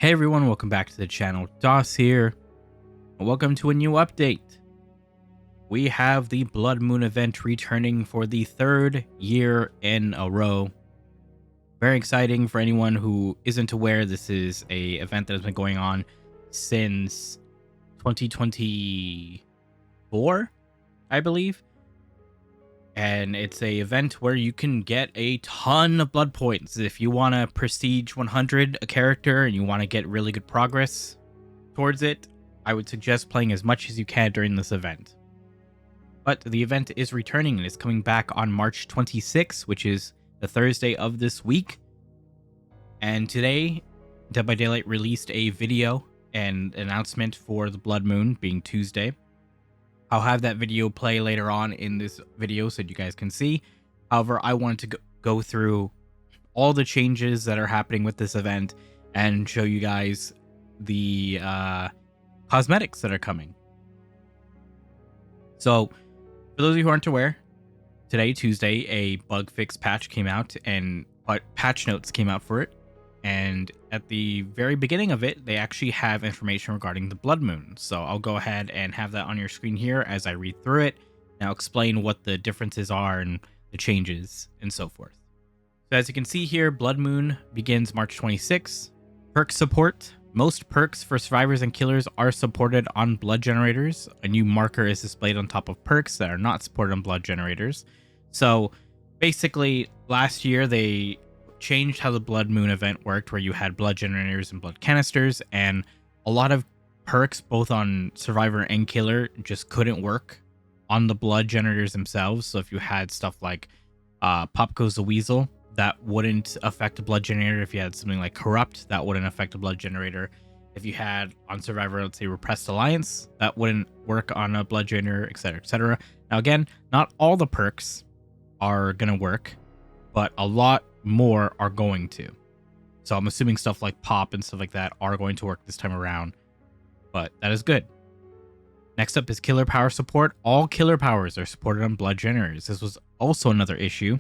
Hey everyone, welcome back to the channel. Doss here, and welcome to a new update. We have the Blood Moon event returning for the third year in a row. Very exciting for anyone who isn't aware. This is a event that has been going on since 2024, I believe. And it's a event where you can get a ton of blood points. If you want to prestige 100 a character and you want to get really good progress towards it, I would suggest playing as much as you can during this event. But the event is returning and is coming back on March 26th, which is the Thursday of this week. And today, Dead by Daylight released a video and announcement for the Blood Moon being Tuesday. I'll have that video play later on in this video so you guys can see. However, I wanted to go through all the changes that are happening with this event and show you guys the cosmetics that are coming. So, for those of you who aren't aware, today, Tuesday, a bug fix patch came out and patch notes came out for it. And at the very beginning of it, they actually have information regarding the Blood Moon. So I'll go ahead and have that on your screen here as I read through it. And I'll explain what the differences are and the changes and so forth. So as you can see here, Blood Moon begins March 26th. Perk support. Most perks for survivors and killers are supported on blood generators. A new marker is displayed on top of perks that are not supported on blood generators. So basically, last year they changed how the Blood Moon event worked, where you had blood generators and blood canisters, and a lot of perks, both on survivor and killer, just couldn't work on the blood generators themselves. So if you had stuff like Pop Goes the Weasel, that wouldn't affect a blood generator. If you had something like Corrupt, that wouldn't affect a blood generator. If you had on survivor, let's say Repressed Alliance, that wouldn't work on a blood generator, etc., etc. Now again, not all the perks are gonna work, but a lot more are going to. So I'm assuming stuff like Pop and stuff like that are going to work this time around, but that is good. Next up is killer power support. All killer powers are supported on blood generators. This was also another issue.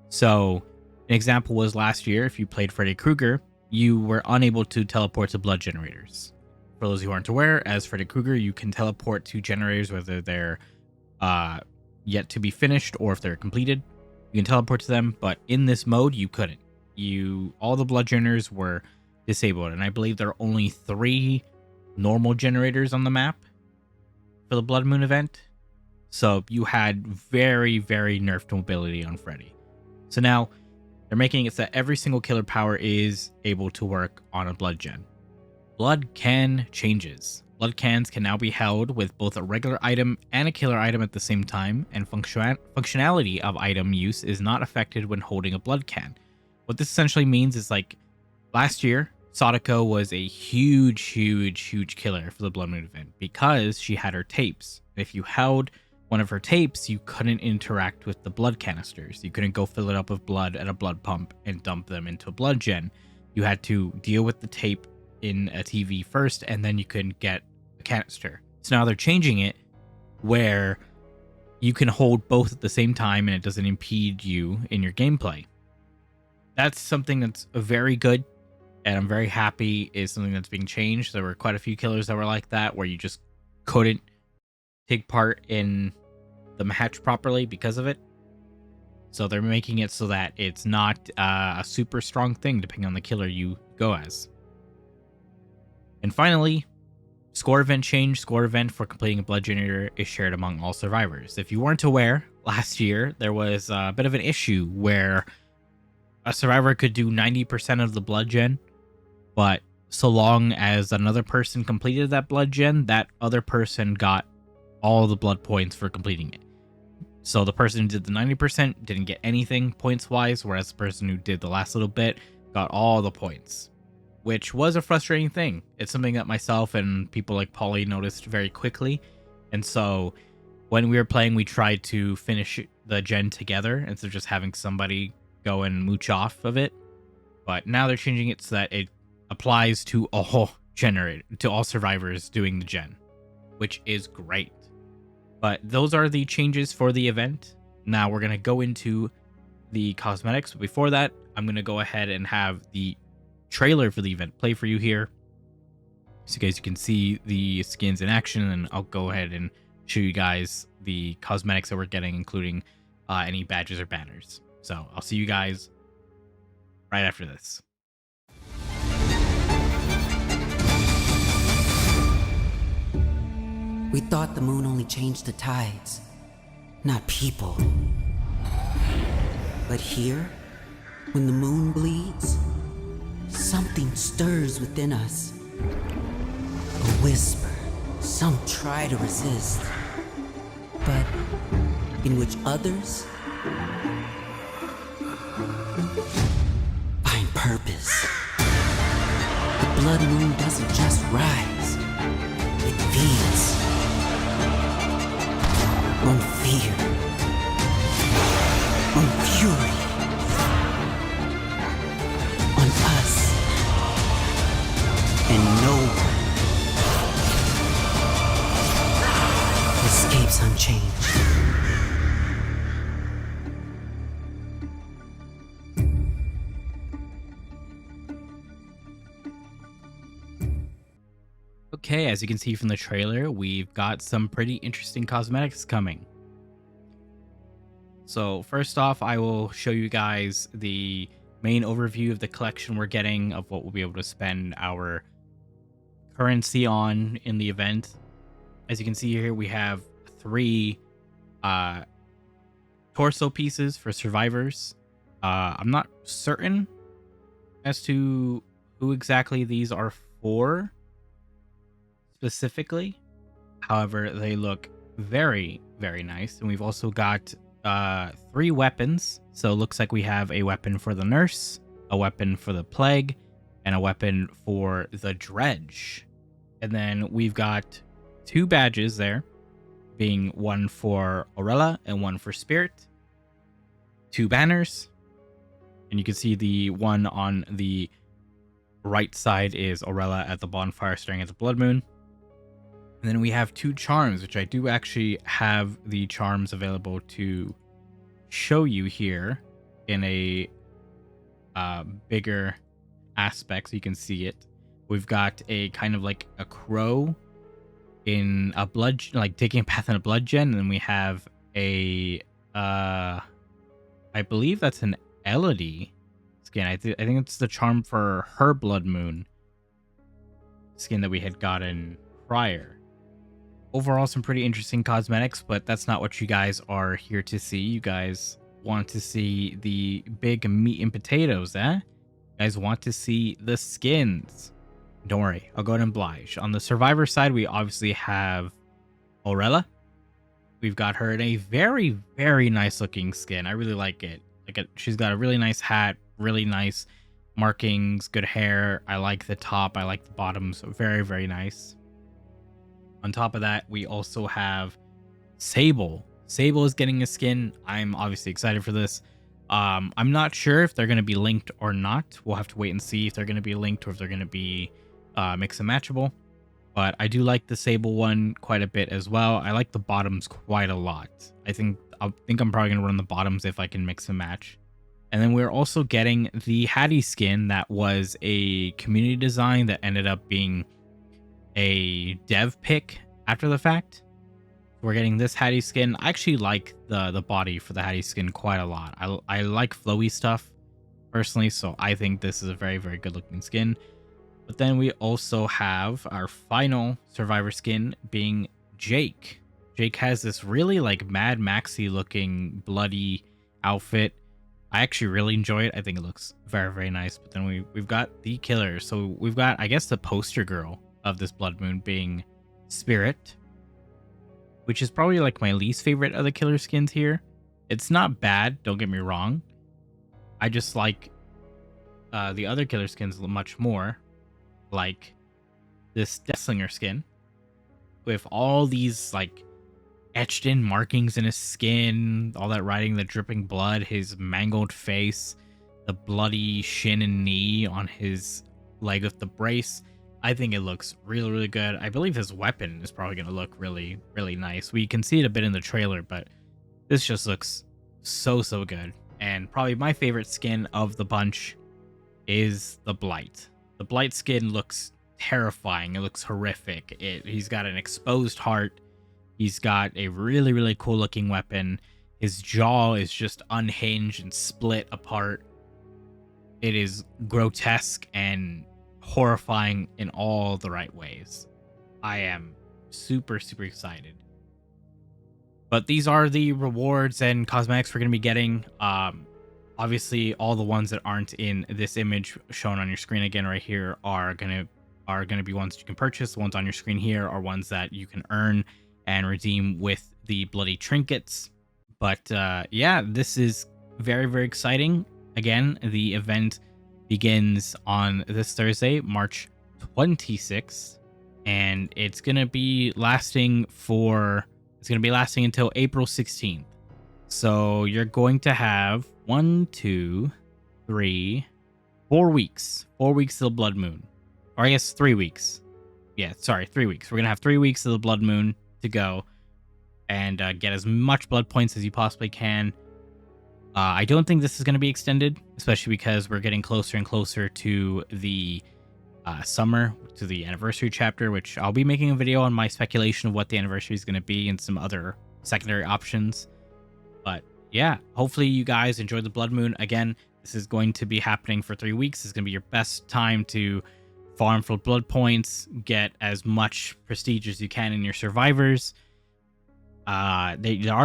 So an example was last year, if you played Freddy Krueger, you were unable to teleport to blood generators. For those who aren't aware, as Freddy Krueger, you can teleport to generators whether they're yet to be finished or if they're completed. You can teleport to them, but in this mode, you couldn't. All the blood generators were disabled, and I believe there are only 3 normal generators on the map for the Blood Moon event. So you had very, very nerfed mobility on Freddy. So now they're making it so that every single killer power is able to work on a blood gen. Blood can changes. Blood cans can now be held with both a regular item and a killer item at the same time, and functionality of item use is not affected when holding a blood can. What this essentially means is, like, last year, Sadako was a huge killer for the Blood Moon event because she had her tapes. If you held one of her tapes, you couldn't interact with the blood canisters. You couldn't go fill it up with blood at a blood pump and dump them into a blood gen. You had to deal with the tape in a TV first, and then you can get a canister. So now they're changing it where you can hold both at the same time and it doesn't impede you in your gameplay. That's something that's very good, and I'm very happy is something that's being changed. There were quite a few killers that were like that, where you just couldn't take part in the match properly because of it. So they're making it so that it's not a super strong thing depending on the killer you go as. And finally, score event change. Score event for completing a blood generator is shared among all survivors. If you weren't aware, last year there was a bit of an issue where a survivor could do 90% of the blood gen, but so long as another person completed that blood gen, that other person got all the blood points for completing it. So the person who did the 90% didn't get anything points-wise, whereas the person who did the last little bit got all the points, which was a frustrating thing. It's something that myself and people like Polly noticed very quickly. And so when we were playing, we tried to finish the gen together instead of just having somebody go and mooch off of it. But now they're changing it so that it applies to all survivors doing the gen, which is great. But those are the changes for the event. Now we're going to go into the cosmetics. But before that, I'm going to go ahead and have the trailer for the event play for you here, so you guys can see the skins in action, and I'll go ahead and show you guys the cosmetics that we're getting, including any badges or banners. So I'll see you guys right after this. We thought the moon only changed the tides, not people. But here, when the moon bleeds, something stirs within us. A whisper, some try to resist, but in which others find purpose. The blood moon doesn't just rise, it feeds on fear, on fury, on us, and no one escapes unchanged. Okay, as you can see from the trailer, we've got some pretty interesting cosmetics coming. So first off, I will show you guys the main overview of the collection we're getting, of what we'll be able to spend our currency on in the event. As you can see here, we have 3 torso pieces for survivors. I'm not certain as to who exactly these are for specifically. However, they look very, very nice. And we've also got 3 weapons. So it looks like we have a weapon for the nurse, a weapon for the plague, and a weapon for the dredge. And then we've got 2 badges there, being one for Aurella and one for Spirit. 2 banners. And you can see the one on the right side is Aurella at the bonfire staring at the blood moon. And then we have 2 charms, which I do actually have the charms available to show you here in a bigger aspect so you can see it. We've got a kind of like a crow in a blood, like taking a path in a blood gen, and then we have a I believe that's an Elodie skin. I think it's the charm for her blood moon skin that we had gotten prior. Overall, some pretty interesting cosmetics, but that's not what you guys are here to see. You guys want to see the big meat and potatoes, eh? You guys want to see the skins. Don't worry, I'll go ahead and oblige. On the survivor side, we obviously have Aurella. We've got her in a very, very nice looking skin. I really like it. She's got a really nice hat, really nice markings, good hair. I like the top, I like the bottoms. Very, very nice. On top of that, we also have Sable. Sable is getting a skin. I'm obviously excited for this. I'm not sure if they're going to be linked or not. We'll have to wait and see if they're going to be linked or if they're going to be mix and matchable. But I do like the Sable one quite a bit as well. I like the bottoms quite a lot. I think I'm probably going to run the bottoms if I can mix and match. And then we're also getting the Hattie skin that was a community design that ended up being a dev pick after the fact. We're getting this Hattie skin. I actually like the body for the Hattie skin quite a lot. I like flowy stuff personally, so I think this is a very, very good looking skin. But then we also have our final survivor skin being Jake. Jake has this really like Mad Maxy looking bloody outfit. I actually really enjoy it. I think it looks very, very nice. But then we've got the killer. So we've got, I guess, the poster girl of this blood moon being Spirit, which is probably like my least favorite of the killer skins here. It's not bad, don't get me wrong. I just like the other killer skins much more, like this Deathslinger skin with all these like etched in markings in his skin, all that writing, the dripping blood, his mangled face, the bloody shin and knee on his leg with the brace. I think it looks really, really good. I believe his weapon is probably going to look really, really nice. We can see it a bit in the trailer, but this just looks so, so good. And probably my favorite skin of the bunch is the Blight. The Blight skin looks terrifying. It looks horrific. He's got an exposed heart. He's got a really, really cool looking weapon. His jaw is just unhinged and split apart. It is grotesque and horrifying in all the right ways. I am super, super excited. But these are the rewards and cosmetics we're going to be getting. Obviously, all the ones that aren't in this image shown on your screen again right here are gonna be ones that you can purchase. The ones on your screen here are ones that you can earn and redeem with the bloody trinkets. But yeah, this is very, very exciting. Again, the event begins on this Thursday, March 26th, and it's gonna be lasting until April 16th. So you're going to have 4 weeks. 4 weeks of the blood moon. Or I guess 3 weeks. Yeah, sorry, 3 weeks. We're going to have 3 weeks of the blood moon to go and get as much blood points as you possibly can. I don't think this is going to be extended, especially because we're getting closer and closer to the summer, to the anniversary chapter, which I'll be making a video on my speculation of what the anniversary is going to be and some other secondary options. But yeah, hopefully you guys enjoyed the blood moon. Again, this is going to be happening for 3 weeks. It's going to be your best time to farm for blood points, get as much prestige as you can in your survivors. There are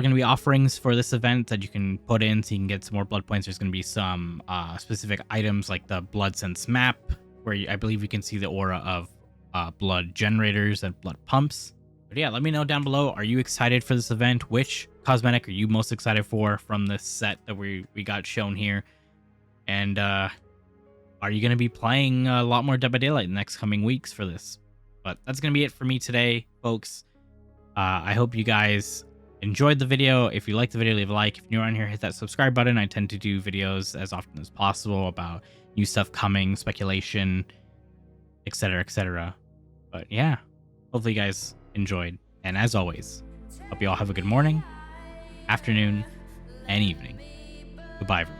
going to be offerings for this event that you can put in so you can get some more blood points. There's going to be some specific items like the blood sense map, where I believe you can see the aura of blood generators and blood pumps. But yeah, let me know down below. Are you excited for this event? Which cosmetic are you most excited for from this set that we got shown here? And are you going to be playing a lot more Dead by Daylight in the next coming weeks for this? But that's going to be it for me today, folks. I hope you guys enjoyed the video. If you liked the video, leave a like. If you're new around here, hit that subscribe button. I tend to do videos as often as possible about new stuff coming, speculation, etc., etc. But yeah, hopefully you guys enjoyed. And as always, hope you all have a good morning, afternoon, and evening. Goodbye, everyone.